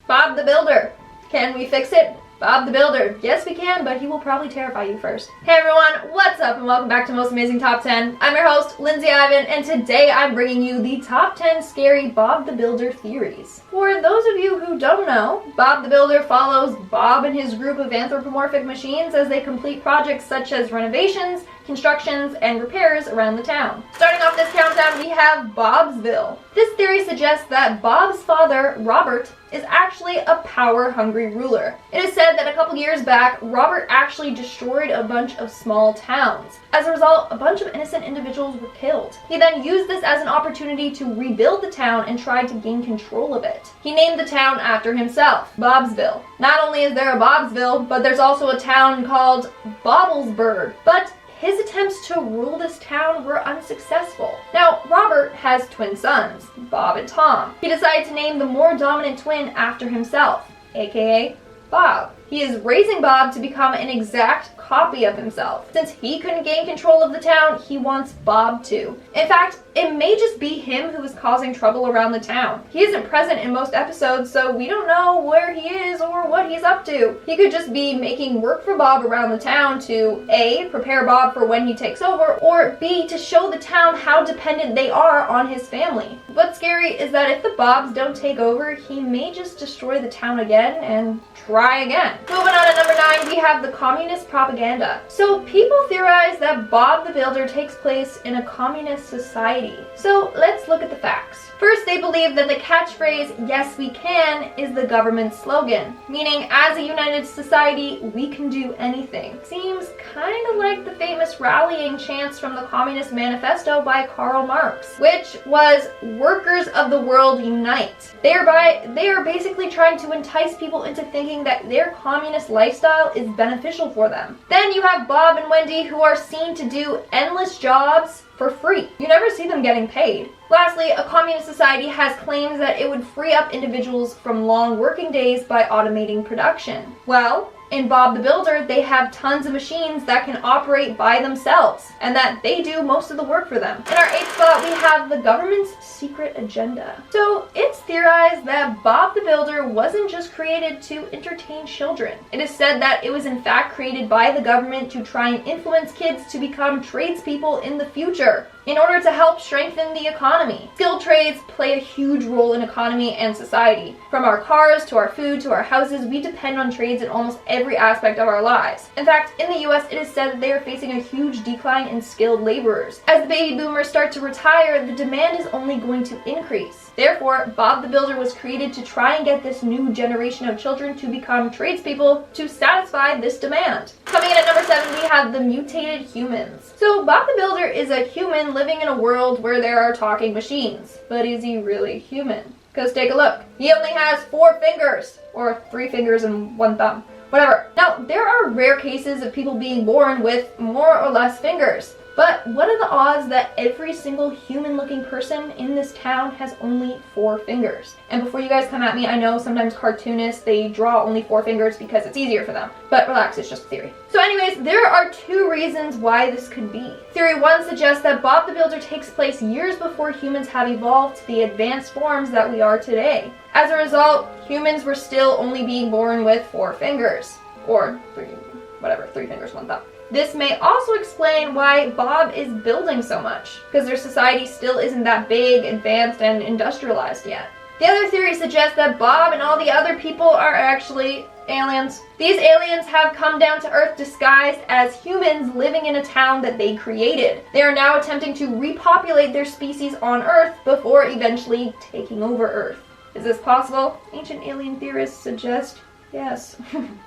Bob the Builder. Can we fix it? Bob the Builder. Yes, we can, but he will probably terrify you first. Hey everyone, what's up and welcome back to Most Amazing Top 10. I'm your host, Lindsay Ivan, and today I'm bringing you the top 10 scary Bob the Builder theories. For those of you who don't know, Bob the Builder follows Bob and his group of anthropomorphic machines as they complete projects such as renovations, constructions, and repairs around the town. Starting off this countdown, we have Bobsville. This theory suggests that Bob's father, Robert, is actually a power-hungry ruler. It is said that a couple years back, Robert actually destroyed a bunch of small towns. As a result, a bunch of innocent individuals were killed. He then used this as an opportunity to rebuild the town and tried to gain control of it. He named the town after himself, Bobsville. Not only is there a Bobsville, but there's also a town called Bobblesburg. But his attempts to rule this town were unsuccessful. Now, Robert has twin sons, Bob and Tom. He decided to name the more dominant twin after himself, aka Bob. He is raising Bob to become an exact copy of himself. Since he couldn't gain control of the town, he wants Bob to. In fact, it may just be him who is causing trouble around the town. He isn't present in most episodes, so we don't know where he is or what he's up to. He could just be making work for Bob around the town to A, prepare Bob for when he takes over, or B, to show the town how dependent they are on his family. What's scary is that if the Bobs don't take over, he may just destroy the town again and try again. Moving on to number 9, we have the communist propaganda. So people theorize that Bob the Builder takes place in a communist society. So let's look at the facts. First, they believe that the catchphrase, "Yes, we can," is the government's slogan, meaning as a united society, we can do anything. Seems kind of like the famous rallying chants from the Communist Manifesto by Karl Marx, which was "Workers of the world unite." They are basically trying to entice people into thinking that their communist lifestyle is beneficial for them. Then you have Bob and Wendy, who are seen to do endless jobs for free. You never see them getting paid. Lastly, a communist society has claims that it would free up individuals from long working days by automating production. Well, in Bob the Builder, they have tons of machines that can operate by themselves, and that they do most of the work for them. In our 8th spot, we have the government's secret agenda. So it's theorized that Bob the Builder wasn't just created to entertain children. It is said that it was in fact created by the government to try and influence kids to become tradespeople in the future, in order to help strengthen the economy. Skilled trades play a huge role in economy and society. From our cars to our food to our houses, we depend on trades in almost every aspect of our lives. In fact, in the US, it is said that they are facing a huge decline in skilled laborers. As the baby boomers start to retire, the demand is only going to increase. Therefore, Bob the Builder was created to try and get this new generation of children to become tradespeople to satisfy this demand. Coming in at number 7, we have the mutated humans. So Bob the Builder is a human living in a world where there are talking machines. But is he really human? Because take a look. He only has 4 fingers, or 3 fingers and 1 thumb. Whatever. Now, there are rare cases of people being born with more or less fingers. But what are the odds that every single human-looking person in this town has only 4 fingers? And before you guys come at me, I know sometimes cartoonists, they draw only 4 fingers because it's easier for them. But relax, it's just a theory. So anyways, there are 2 reasons why this could be. Theory 1 suggests that Bob the Builder takes place years before humans have evolved to the advanced forms that we are today. As a result, humans were still only being born with 4 fingers. Or 3 fingers, 1 thumb. This may also explain why Bob is building so much, because their society still isn't that big, advanced, and industrialized yet. The other theory suggests that Bob and all the other people are actually aliens. These aliens have come down to Earth disguised as humans living in a town that they created. They are now attempting to repopulate their species on Earth before eventually taking over Earth. Is this possible? Ancient alien theorists suggest yes.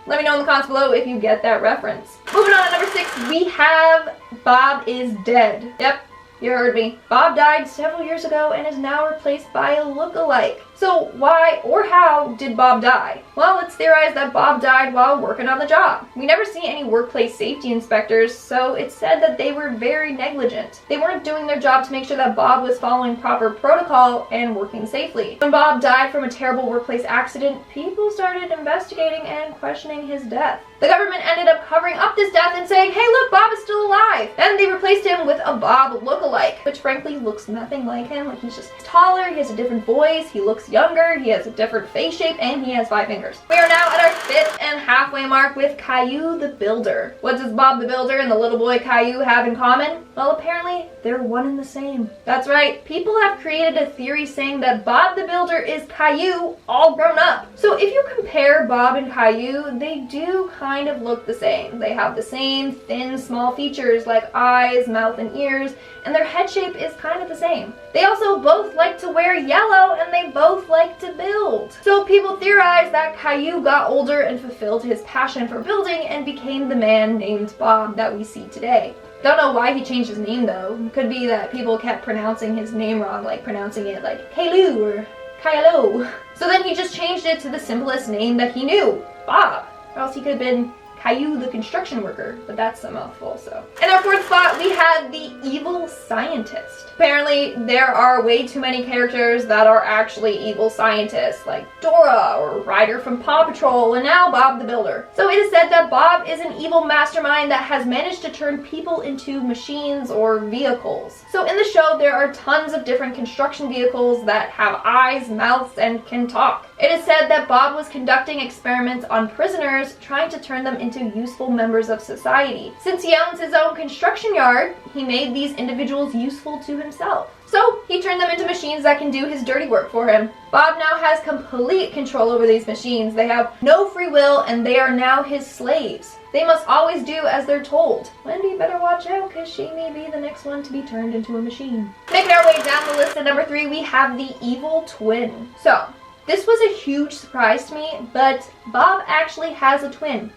Let me know in the comments below if you get that reference. Moving on to number 6, we have Bob is dead. Yep, you heard me. Bob died several years ago and is now replaced by a look-alike. So why or how did Bob die? Well, it's theorized that Bob died while working on the job. We never see any workplace safety inspectors, so it's said that they were very negligent. They weren't doing their job to make sure that Bob was following proper protocol and working safely. When Bob died from a terrible workplace accident, people started investigating and questioning his death. The government ended up covering up this death and saying, hey look, Bob is still alive. Then they replaced him with a Bob look-alike, which frankly looks nothing like him. Like, he's just taller, he has a different voice, he looks younger, he has a different face shape, and he has 5 fingers. We are now at our 5th and halfway mark with Caillou the Builder. What does Bob the Builder and the little boy Caillou have in common? Well, apparently, they're one and the same. That's right, people have created a theory saying that Bob the Builder is Caillou all grown up. So if you compare Bob and Caillou, they do kind of look the same. They have the same thin, small features like eyes, mouth, and ears, and their head shape is kind of the same. They also both like to wear yellow, and they both like to build. So people theorize that Caillou got older and fulfilled his passion for building and became the man named Bob that we see today. Don't know why he changed his name though. Could be that people kept pronouncing his name wrong, like pronouncing it like Caillou or Caillou. So then he just changed it to the simplest name that he knew, Bob. Or else he could have been Caillou the construction worker, but that's a mouthful, so. In our 4th spot, we have the evil scientist. Apparently, there are way too many characters that are actually evil scientists, like Dora or Ryder from Paw Patrol, and now Bob the Builder. So it is said that Bob is an evil mastermind that has managed to turn people into machines or vehicles. So in the show, there are tons of different construction vehicles that have eyes, mouths, and can talk. It is said that Bob was conducting experiments on prisoners, trying to turn them into useful members of society. Since he owns his own construction yard, he made these individuals useful to himself. So he turned them into machines that can do his dirty work for him. Bob now has complete control over these machines. They have no free will, and they are now his slaves. They must always do as they're told. Wendy better watch out, because she may be the next one to be turned into a machine. Making our way down the list at number 3, we have the evil twin. So this was a huge surprise to me, but Bob actually has a twin.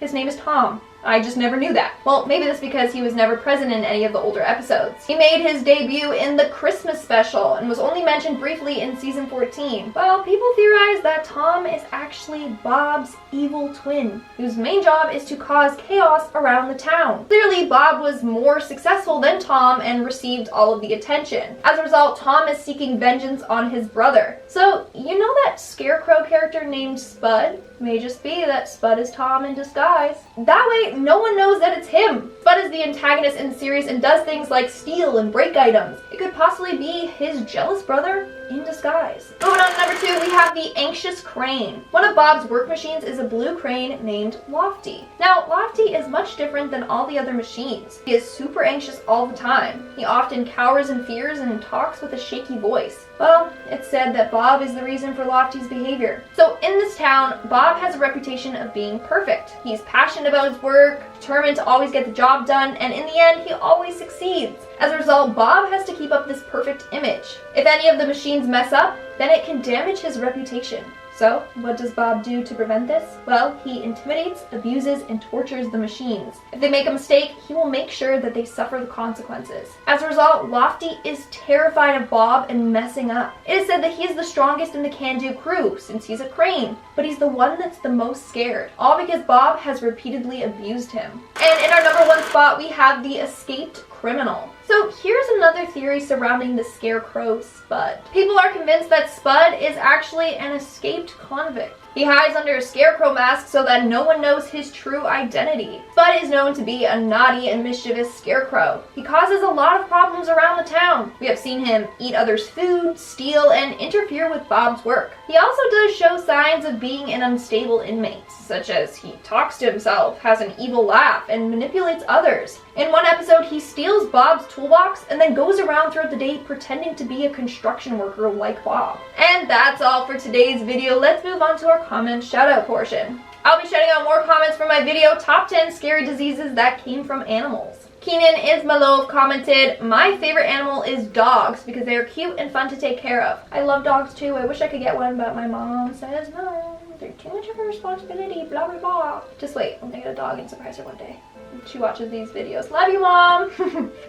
His name is Tom. I just never knew that. Well, maybe that's because he was never present in any of the older episodes. He made his debut in the Christmas special and was only mentioned briefly in season 14. Well, people theorize that Tom is actually Bob's evil twin, whose main job is to cause chaos around the town. Clearly, Bob was more successful than Tom and received all of the attention. As a result, Tom is seeking vengeance on his brother. So, you know that Scarecrow character named Spud? May just be that Spud is Tom in disguise. That way, no one knows that it's him. Spud is the antagonist in the series and does things like steal and break items. It could possibly be his jealous brother in disguise. Moving on to number 2, we have the Anxious Crane. One of Bob's work machines is a blue crane named Lofty. Now, Lofty is much different than all the other machines. He is super anxious all the time. He often cowers in fears and talks with a shaky voice. Well, it's said that Bob is the reason for Lofty's behavior. So in this town, Bob has a reputation of being perfect. He's passionate about his work, determined to always get the job done, and in the end, he always succeeds. As a result, Bob has to keep up this perfect image. If any of the machines mess up, then it can damage his reputation. So, what does Bob do to prevent this? Well, he intimidates, abuses, and tortures the machines. If they make a mistake, he will make sure that they suffer the consequences. As a result, Lofty is terrified of Bob and messing up. It is said that he is the strongest in the Can-Do crew, since he's a crane, but he's the one that's the most scared, all because Bob has repeatedly abused him. And in our number 1 spot, we have the Escaped Criminal. So here's another theory surrounding the Scarecrow Spud. People are convinced that Spud is actually an escaped convict. He hides under a scarecrow mask so that no one knows his true identity. Spud is known to be a naughty and mischievous scarecrow. He causes a lot of problems around the town. We have seen him eat others' food, steal, and interfere with Bob's work. He also does show signs of being an unstable inmate, such as he talks to himself, has an evil laugh, and manipulates others. In one episode, he steals Bob's toolbox and then goes around throughout the day pretending to be a construction worker like Bob. And that's all for today's video. Let's move on to our comment shout-out portion. I'll be shouting out more comments from my video, Top 10 Scary Diseases That Came from Animals. Keenan Ismailov commented, "My favorite animal is dogs because they are cute and fun to take care of. I love dogs too. I wish I could get one, but my mom says no. They're too much of a responsibility, blah, blah, blah. Just wait, I'm gonna get a dog and surprise her one day. She watches these videos. Love you, Mom."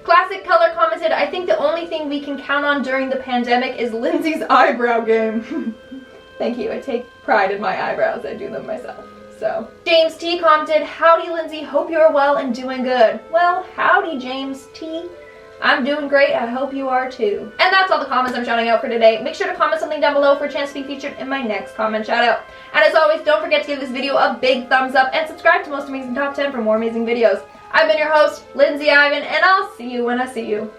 Classic Color commented, "I think the only thing we can count on during the pandemic is Lindsay's eyebrow game." Thank you. I take pride in my eyebrows. I do them myself. So, James T commented, "Howdy, Lindsay. Hope you are well and doing good." Well, howdy, James T. I'm doing great. I hope you are too. And that's all the comments I'm shouting out for today. Make sure to comment something down below for a chance to be featured in my next comment shout out. And as always, don't forget to give this video a big thumbs up and subscribe to Most Amazing Top 10 for more amazing videos. I've been your host, Lindsay Ivan, and I'll see you when I see you.